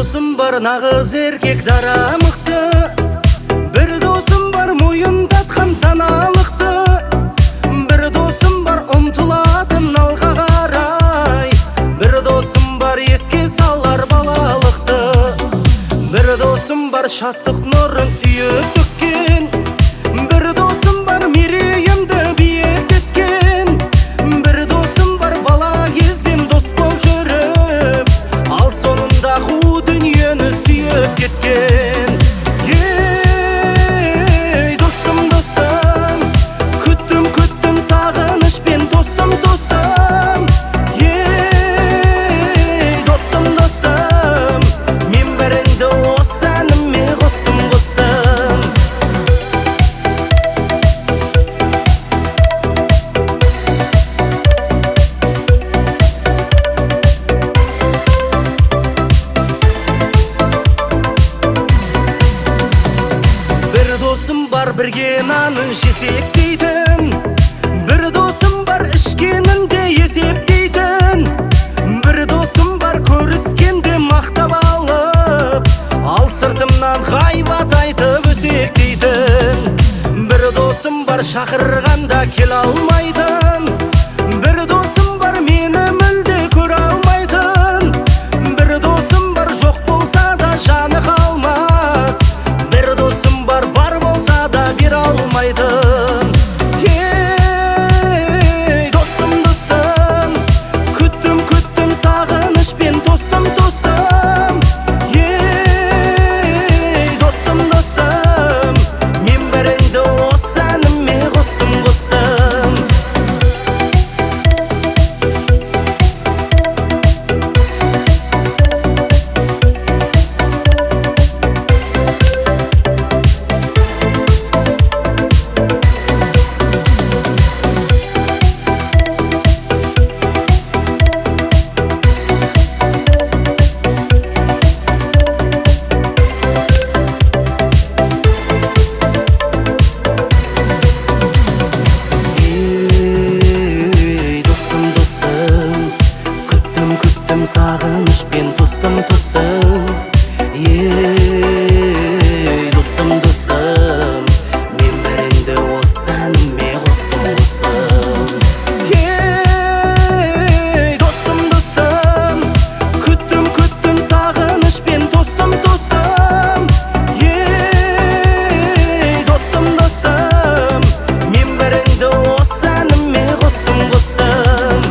досым бар, нағыз еркек дара мықты. Bir досым бар, мойындатқан даналықты. Bir досым бар, ұмтылатын алға қарай. Bir досым бар, еске салар балалықты. Bir досым бар, шаттық нұрын үйіп төккен. Bir досым бар, мерейімді биік еткен. Bir досым бар, бала кезден дос боп жүріп, ал соңында қу дүниені сүйіп кеткен. Ей, достым, достым, күттім, күттім сағынышпен, достым, достым. Ей, достым, достым, мен біріңді осы әніме қостым, қостым. Bir досым бар, бірге нанын жесек дейтін. Bir досым бар, ішкенінде есептейтін. Bir досым бар, көріскенде мақтап алып, ал сыртымнан ғайбат айтып өсектейтін. Bir досым бар, шақырғанда келе алмайтын. Bir досым бар, мені мүлде көре алмайтын. Bir досым бар, жоқ болса да жаны қалмас. Bir досым бар болса да бере алмайтын. Ей, достым, достым, күттім, күттім сағынышпен, достым, достым. Ей, достым, достым, мен біріңді осы әніме қостым, қостым. Ей, достым, достым, күттім, күттім сағынышпен, достым, достым. Ей, достым, достым, мен біріңді осы әніме қостым, қостым. Ей, достым, достым, күттім, күттім сағынышпен, достым, достым. Ей, достым, достым, мен біріңді осы әніме қостым, қостым.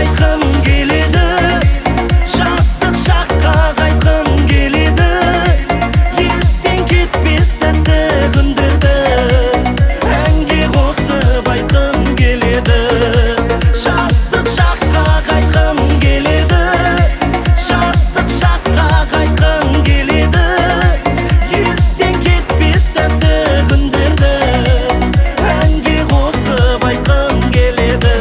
қайтқым келеді, жастық шаққа қайтқым келеді, естен кетпес тәтті күндерді әнге қосып айтқым келеді. Жастық шаққа қайтқым келеді, жастық шаққа қайтқым келеді, естен кетпес тәтті күндерді әнге қосып айтқым келеді.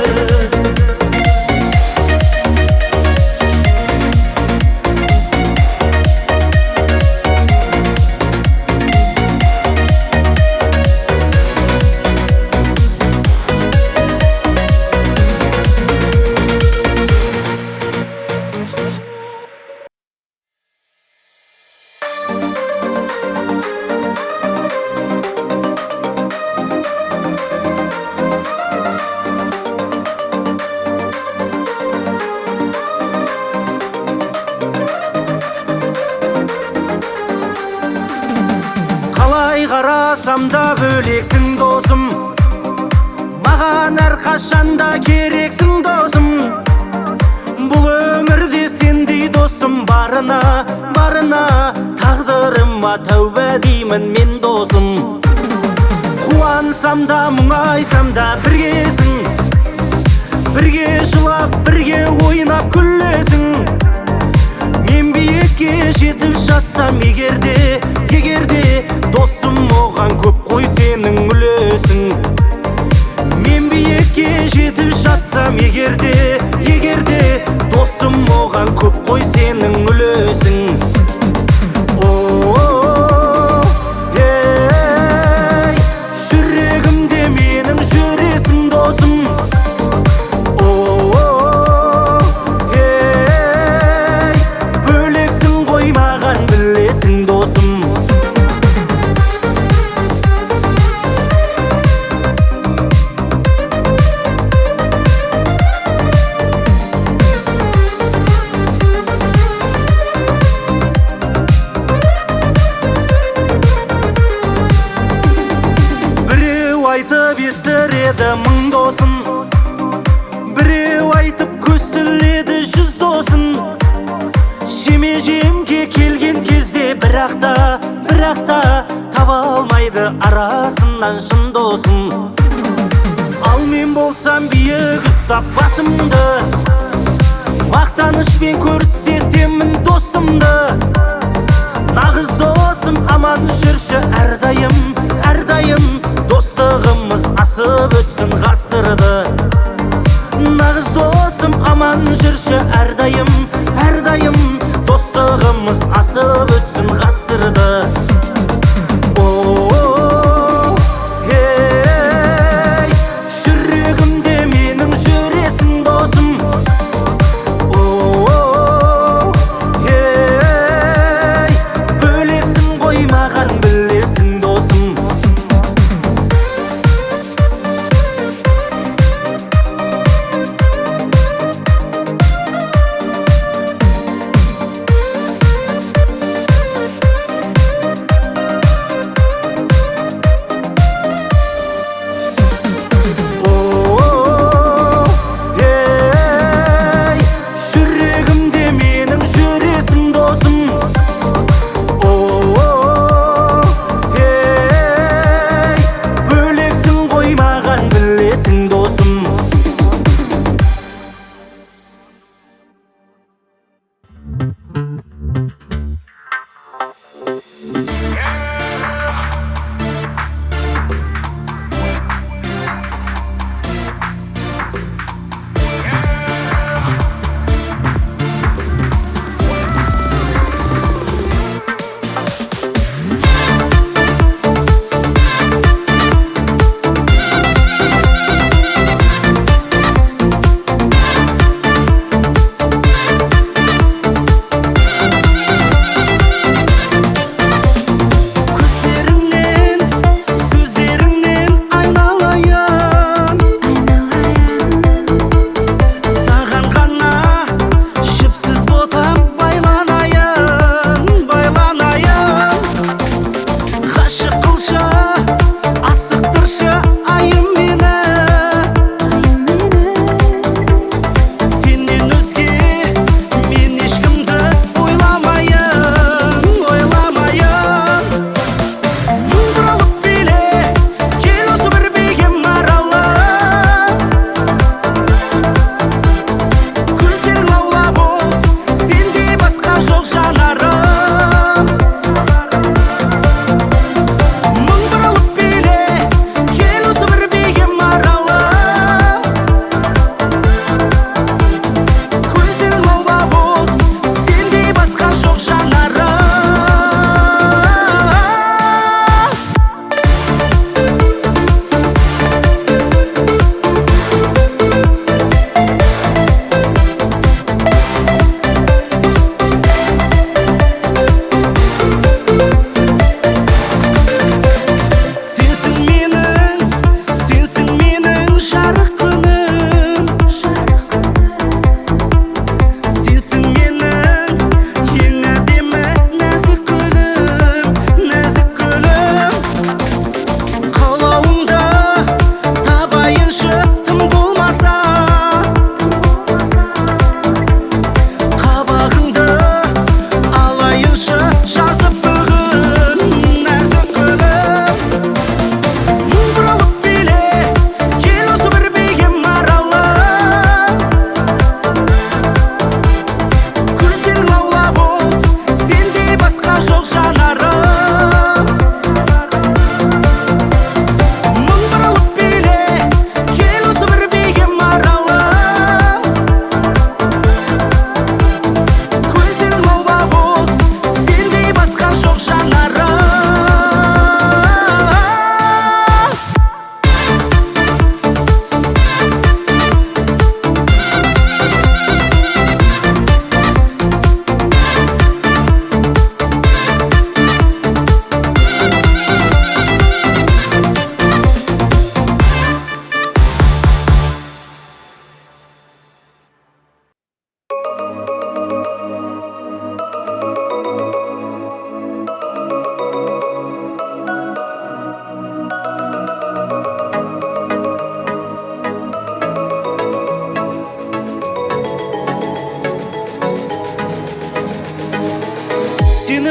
Қалай қарасам да бөлексің досым, маған әрқашанда керексің досым. Бұл өмірде сендей досым барына, тағдырыма тәубә деймін мен досым. Қуансам да мұңайсам да біргесің, бірге жылап бірге ойнап күлесің. Мен биікке жетіп жатсам егерде досым оған көп қой сенің үлесің. Мен биікке жетіп жатсам егерде досым оған көп қой сенің үлесің. Жүрегімде менің жүресің досым. Бөлексің ғой маған білесің досым. Айтып естіреді мың досын, біреу айтып көсіледі 100 досын. Жеме-жемге келген кезде бірақта таба алмайды арасынан шын досын. Ал мен болсам биік ұстап басымды, мақтанышпен көрсетемін досымды. Нағыз досым аман жүрші әрдайым, достығымыз асып өтсін ғасырды. Нағыз досым аман жүрші әрдайым, достығымыз асып өтсін ғасырды. Жүрегімде менің жүресің досым. Бөлексің ғой маған білесің досым.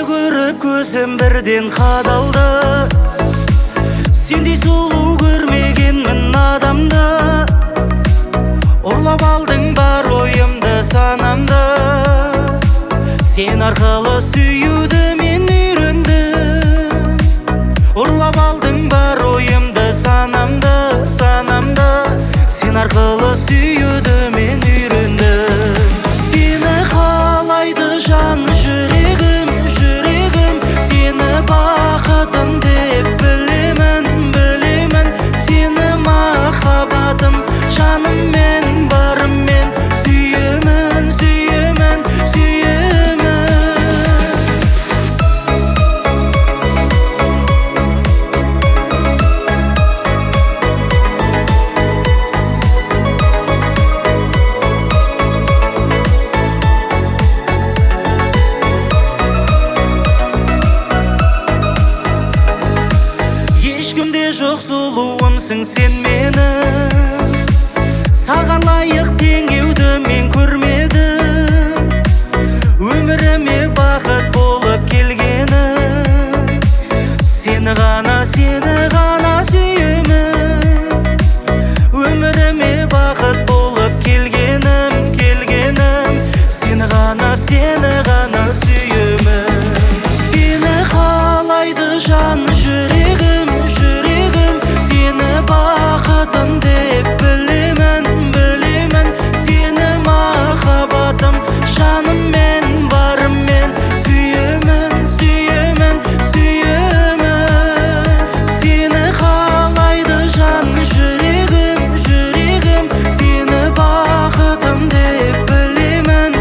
көріп көзім бірден қадалды. Сендей сұлу көрмегенмін адамды. Ұрлап алдың бар ойымды санамды. Сен арқылы сүюді мен үйрендім. Ұрлап алдың бар ойымды санамды. Сен арқылы сүюді мен үйрендім. Сені қалайды жан жүрегім. Сені бақытым деп білемін. Сені махаббатым жаныммен барыммен сүйемін. Ешкімде жоқ сұлуымсың сен менің. Саған лайық теңеуді мен көрмедім. Өміріме бақыт болып келгенім. Сені ғана сүйемін. Өміріме бақыт болып келгенім. Сені ғана сүйемін. Сені қалайды жан жүрегім. Сені бақытым деп білемін. Сені махаббатым жаныммен барыммен сүйемін. Сені қалайды жан жүрегім. Сені бақытым деп білемін.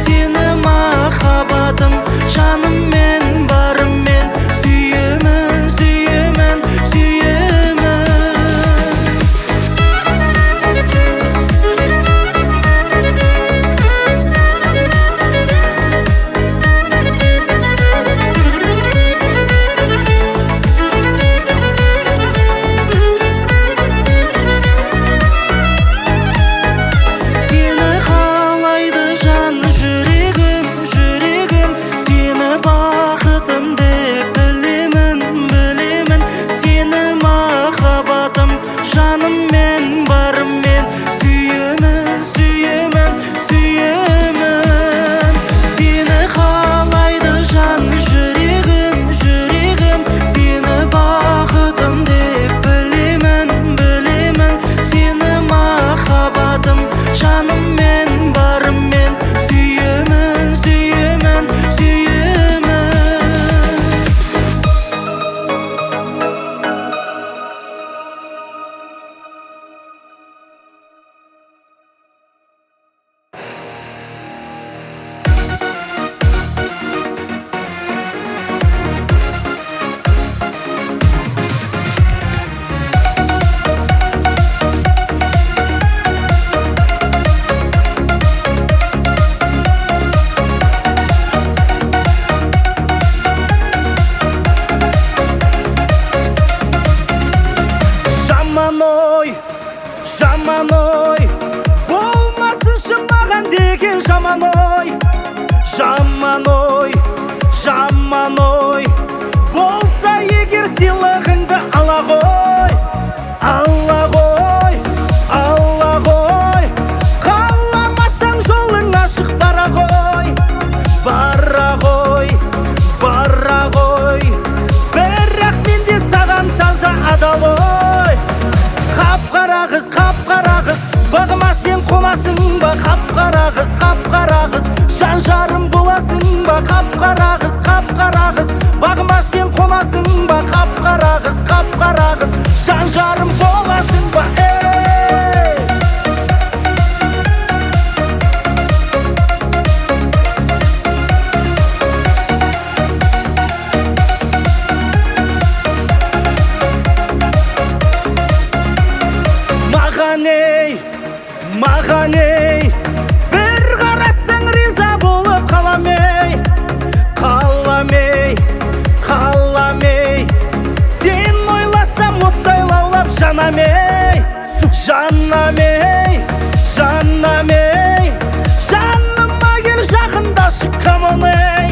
Сені махаббатым жаныммен барыммен сүйемін. Жаныммен барыммен сүйемін. Сені қалайды жан жүрегім. Сені бақытым деп білемін. Сені махаббатым жаныммен барыммен сүйемін. Жаман ой, болмасыншы маған деген жаман ой, болса егер сыйлығыңды ала ғой. Қаламасаң жолың ашық бара ғой. Бірақ мен де саған таза адал ой. Қап-қара қыз, бағыма сен қонасың ба? Қап-қара қыз, жан жарым боласың ба? Қап-қара қыз, бағыма сен қонасың ба? Қап-қара қыз, жан жарым боласың ба? Маған ей, бір қарасаң риза болып қалам ей. Сен ойласам оттай лаулап жанам ей. Жаныма кел жақындашы, come on ей.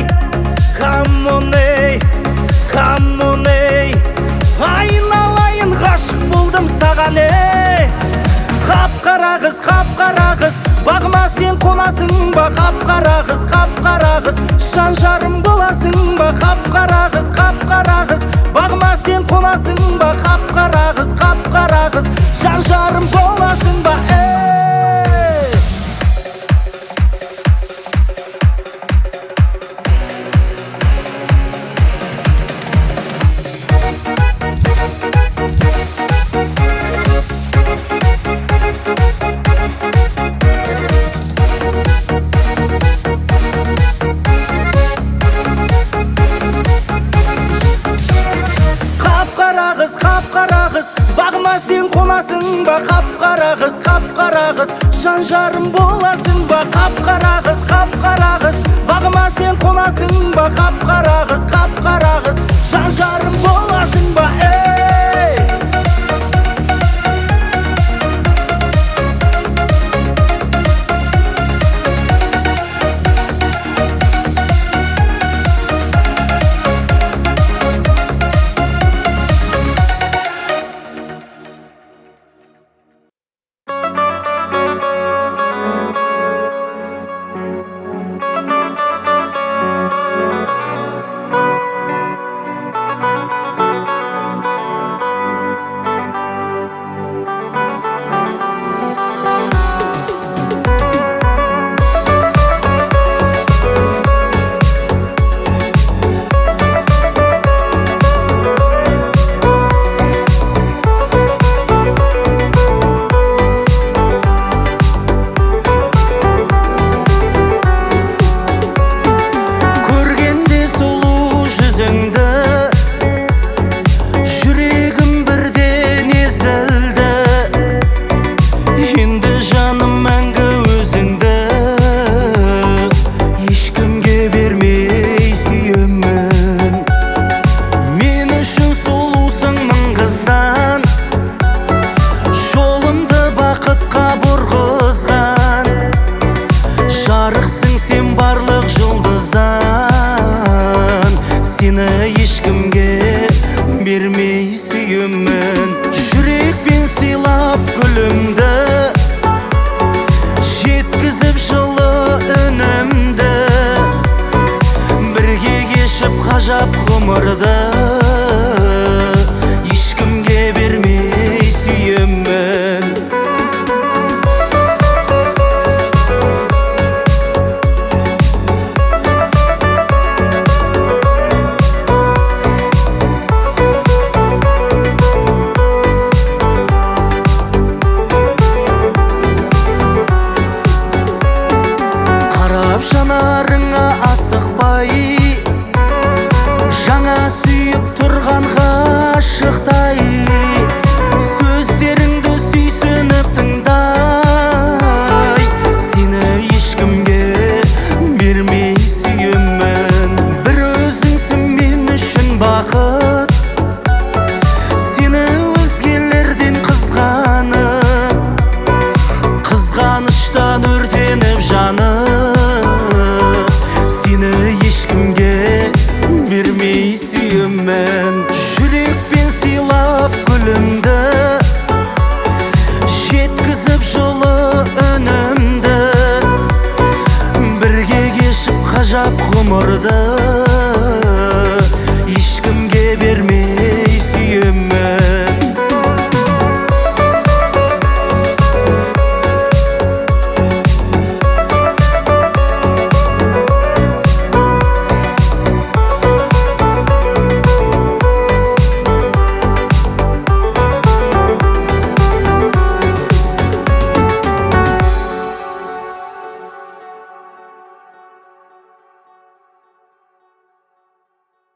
ба қап-қара қыз, қап-қара қыз, жан жарым боласың ба қап-қара қыз, қап-қара қыз, бағыма сен қонасың ба қап-қара қыз, қап-қара қыз, жан жарым боласың ба қап-қара қыз, бағыма сен қонасың ба қап-қара қыз, қап-қара қыз, жан жарым боласың ба қап-қара қыз, қап-қара қыз, бағыма сен қонасың ба қап-қара қыз, қап-қара қыз, жан жарым боласың ба ғажап ғұмырды ешкімге бермей сүйемін. Қарап жанарыңа асықпай, жаңа сүйіп тұрған ғашықтай, сөздеріңді сүйсініп тыңдай, сені ешкімге бермей сүйемін. Бір өзіңсің мен үшін бақыт, сені өзгелерден қызғаныштан өртеніп жанып, сені ешкімге бермей сүйемін. Жүрекпен сыйлап гүлімді, жеткізіп жылы үнімді, бірге кешіп ғажап ғұмырды